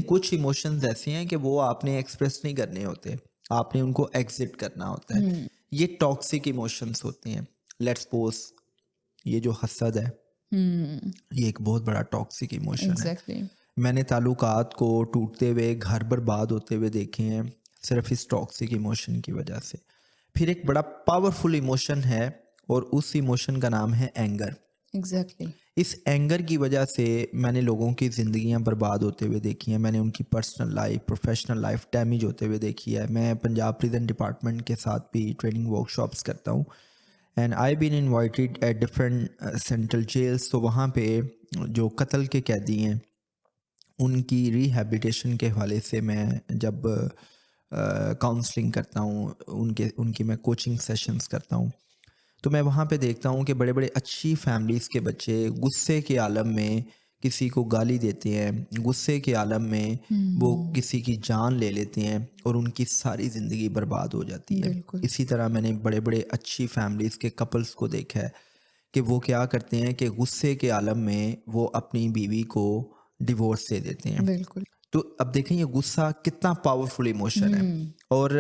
कुछ इमोशंस ऐसे हैं कि वो आपने एक्सप्रेस नहीं करने होते, आपने उनको एग्जिट करना होता है। हुँ, ये टॉक्सिक इमोशंस होते हैं। लेट्स सपोज ये जो हसद है, हुँ, ये एक बहुत बड़ा टॉक्सिक इमोशन है। एग्ज़ैक्टली। मैंने ताल्लुकात को टूटते हुए, घर बर्बाद होते हुए देखे हैं सिर्फ इस टॉक्सिक इमोशन की वजह से। फिर एक बड़ा पावरफुल इमोशन है और उस इमोशन का नाम है एंगर। एग्ज़ैक्टली। इस एंगर की वजह से मैंने लोगों की ज़िंदगियां बर्बाद होते हुए देखी हैं। मैंने उनकी personal life, professional life damage होते हुए देखी है। मैं पंजाब प्रिजन डिपार्टमेंट के साथ भी ट्रेनिंग वर्कशॉप्स करता हूँ and I been invited at different central jails. तो वहाँ पे जो कत्ल के कैदी हैं उनकी रिहैबिलिटेशन के हवाले से मैं जब काउंसलिंग करता हूँ, उनके उनकी मैं कोचिंग सेशंस करता हूँ, तो मैं वहाँ पे देखता हूँ कि बड़े-बड़े अच्छी फैमिलीज़ के बच्चे गुस्से के आलम में किसी को गाली देते हैं, गुस्से के आलम में वो हुँ, किसी की जान ले लेते हैं और उनकी सारी ज़िंदगी बर्बाद हो जाती है। बिल्कुल, इसी तरह मैंने बड़े-बड़े अच्छी फैमिलीज़ के कपल्स को देखा है कि वो क्या करते हैं कि गुस्से के आलम में वो अपनी बीवी को डिवोर्स दे देते हैं। बिल्कुल। तो अब देखें ये गुस्सा कितना पावरफुल इमोशन है। हुँ, और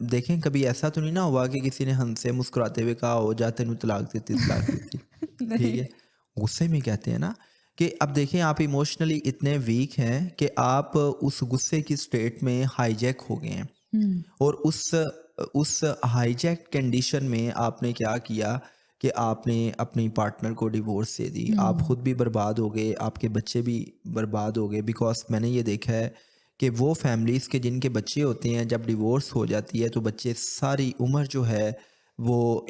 देखें कभी ऐसा तो नहीं ना हुआ कि किसी ने हंसे मुस्कुराते हुए कहा हो जा तेनू तलाक देती, ठीक नहीं। है। गुस्से में कहते हैं ना कि अब देखें आप इमोशनली इतने वीक हैं कि आप उस गुस्से की स्टेट में हाईजैक हो गए हैं हुँ, और उस हाईजैक कंडीशन में आपने क्या किया कि आपने अपनी पार्टनर को डिवोर्स दे दी। आप हुँ, खुद भी बर्बाद हो गए, आपके बच्चे भी बर्बाद हो गए। बिकॉज़ मैंने ये देखा है कि वो फैमिलीज़ के जिनके बच्चे होते हैं जब डिवोर्स हो जाती है तो बच्चे सारी उम्र जो है वो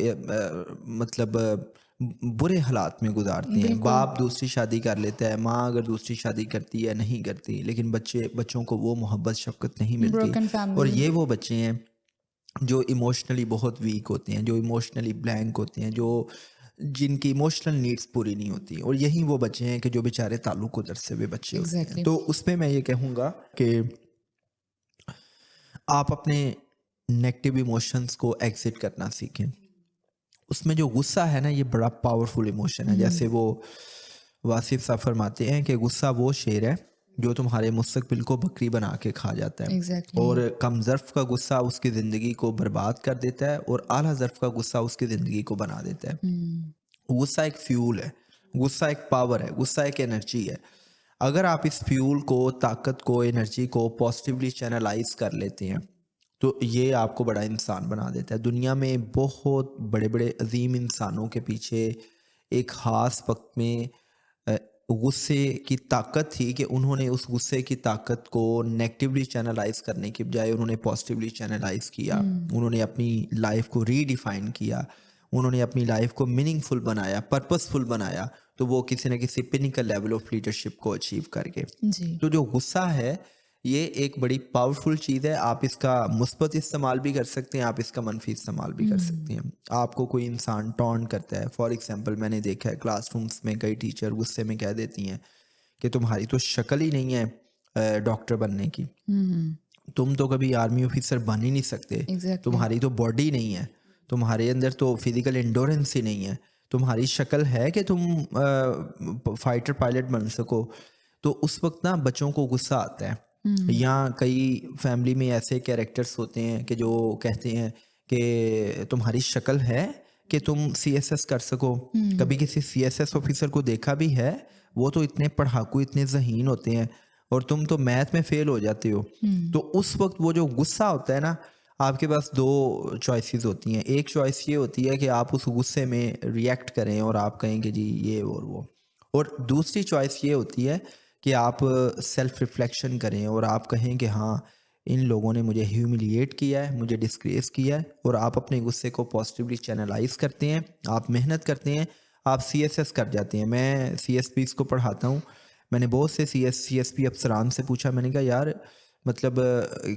मतलब बुरे हालात में गुज़ारते हैं। बिल्कुल, बाप दूसरी शादी कर लेता है, माँ अगर दूसरी शादी करती है नहीं करती, लेकिन बच्चों को वो मोहब्बत शफ़क़त नहीं मिलती। ब्रोकन और फैमिली। ये वो बच्चे हैं जो इमोशनली बहुत वीक होते हैं, जो इमोशनली ब्लैंक होते हैं, जो जिनकी इमोशनल नीड्स पूरी नहीं होती, और यही वो बच्चे हैं कि जो बेचारे ताल्लुक़ दरसे हुए बच्चे होते हैं। एग्ज़ैक्टली। तो उसमें मैं ये कहूँगा कि आप अपने नेगेटिव इमोशंस को एग्ज़िट करना सीखें। उसमें जो गुस्सा है ना ये बड़ा पावरफुल इमोशन है। हुँ, जैसे वो वासिफ़ साहब फरमाते हैं कि गुस्सा वो शेर है जो तुम्हारे मुस्तकबिल को बकरी बना के खा जाता है, एग्ज़ैक्टली। और कम ज़र्फ़ का गुस्सा उसकी ज़िंदगी को बर्बाद कर देता है और आला ज़र्फ़ का गुस्सा उसकी ज़िंदगी को बना देता है। हुँ, गुस्सा एक फ्यूल है, गुस्सा एक पावर है, गुस्सा एक एनर्जी है। अगर आप इस फ्यूल को, ताकत को, एनर्जी को पॉजिटिवली चैनलाइज़ कर लेते हैं, तो ये आपको बड़ा इंसान बना देता है। दुनिया में बहुत बड़े-बड़े अज़ीम इंसानों के पीछे एक ख़ास वक़्त में अ, गुस्से की ताकत थी कि उन्होंने उस गुस्से की ताकत को नेगेटिवली चैनलाइज़ करने की बजाय उन्होंने पॉजिटिवली चैनलाइज़ किया। हुँ, उन्होंने अपनी लाइफ़ को रीडिफ़ाइन किया। उन्होंने अपनी लाइफ़ को मीनिंगफुल बनाया, पर्पसफुल बनाया, तो वो किसी न किसी पिनिकल लेवल ऑफ लीडरशिप को अचीव कर गए। जी। तो जो गुस्सा है, ये एक बड़ी पावरफुल चीज़ है। आप इसका मुस्बत इस्तेमाल भी कर सकते हैं, आप इसका मनफ़ी इस्तेमाल भी कर सकते हुँ, हैं। आपको कोई इंसान टॉन्ट करता है, फॉर एग्ज़ाम्पल मैंने देखा है क्लासरूम्स में कई टीचर गुस्से में कह देती हैं कि तुम्हारी तो शक्ल ही नहीं है डॉक्टर बनने की। हुँ, तुम तो कभी आर्मी ऑफिसर बन ही नहीं सकते, एग्ज़ैक्टली। तुम्हारी तो बॉडी नहीं है, तुम्हारे अंदर तो फिजिकल एंडोरेंस ही नहीं है, तुम्हारी शक्ल है कि तुम फाइटर पायलट बन सको। तो उस वक्त ना बच्चों को गुस्सा आता है। हुँ, या कई फैमिली में ऐसे कैरेक्टर्स होते हैं कि जो कहते हैं कि तुम्हारी शक्ल है कि तुम सीएसएस कर सको। हुँ, कभी किसी सीएसएस ऑफिसर को देखा भी है, वो तो इतने पढ़ाकू, इतने ज़हीन होते हैं, और तुम तो मैथ में फेल हो जाते हो। हुँ, तो उस वक़्त वो जो गुस्सा होता है ना, आपके पास 2 चॉइसेस होती हैं। एक चॉइस ये होती है कि आप उस गुस्से में रिएक्ट करें और आप कहें कि जी ये और वो। और दूसरी चॉइस ये होती है कि आप सेल्फ रिफ्लेक्शन करें और आप कहें कि हाँ, इन लोगों ने मुझे ह्यूमिलिएट किया है, मुझे डिस्ग्रेस किया है, और आप अपने गुस्से को पॉजिटिवली चैनलाइज़ करते हैं, आप मेहनत करते हैं, आप सीएसएस कर जाते हैं। मैं सीएसपीज़ को पढ़ाता हूँ। मैंने बहुत से सीएसपी अफ़सरान से पूछा, मैंने कहा यार मतलब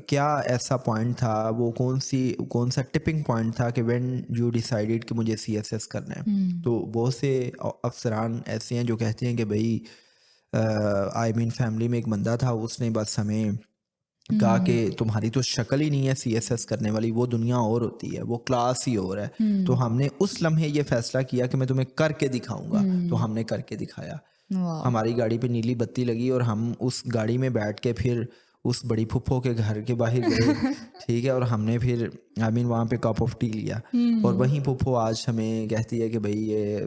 क्या ऐसा पॉइंट था, वो कौन-सा टिपिंग पॉइंट था कि व्हेन यू डिसाइडेड कि मुझे सीएसएस करना है? हुँ, तो बहुत से अफ़सरान ऐसे हैं जो कहते हैं कि भई आई मीन फैमिली में एक बंदा था, उसने बस हमें कहा कि हुँ, तुम्हारी तो शक्ल ही नहीं है सीएसएस करने वाली, वो दुनिया और होती है, वो क्लास ही और है। तो हुँ, हमने उस लम्हे ये फ़ैसला किया कि मैं तुम्हें करके दिखाऊँगा, तो हुँ, हमने करके दिखाया। वाह! हमारी गाड़ी पे नीली बत्ती लगी और हम उस गाड़ी में बैठ के फिर उस बड़ी फुफ्फो के घर के बाहर गए, ठीक है? और हमने फिर आई मीन वहाँ पे कप ऑफ टी लिया और हुँ, वहीं फुफ्फो आज हमें कहती है कि भई ये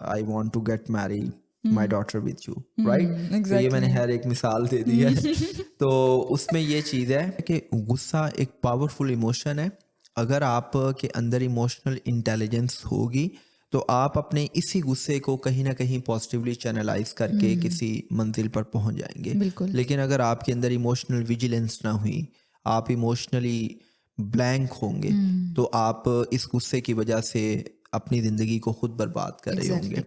I want to get marry my hmm, daughter with you, right? Hmm, तो ये मैंने एग्ज़ैक्टली। हर एक मिसाल दे दी है। हुँ, तो उसमें ये चीज़ है कि गुस्सा एक पावरफुल इमोशन है। अगर आप के अंदर इमोशनल इंटेलिजेंस होगी तो आप अपने इसी गुस्से को कहीं ना कहीं पॉजिटिवली चैनलाइज करके हुँ, किसी मंजिल पर पहुंच जाएंगे। बिल्कुल, लेकिन अगर आपके अंदर इमोशनल विजिलेंस ना हुई, आप इमोशनली ब्लैंक होंगे, हुँ, तो आप इस गुस्से की वजह से अपनी ज़िंदगी को खुद बर्बाद कर रहे एग्ज़ैक्टली। होंगे।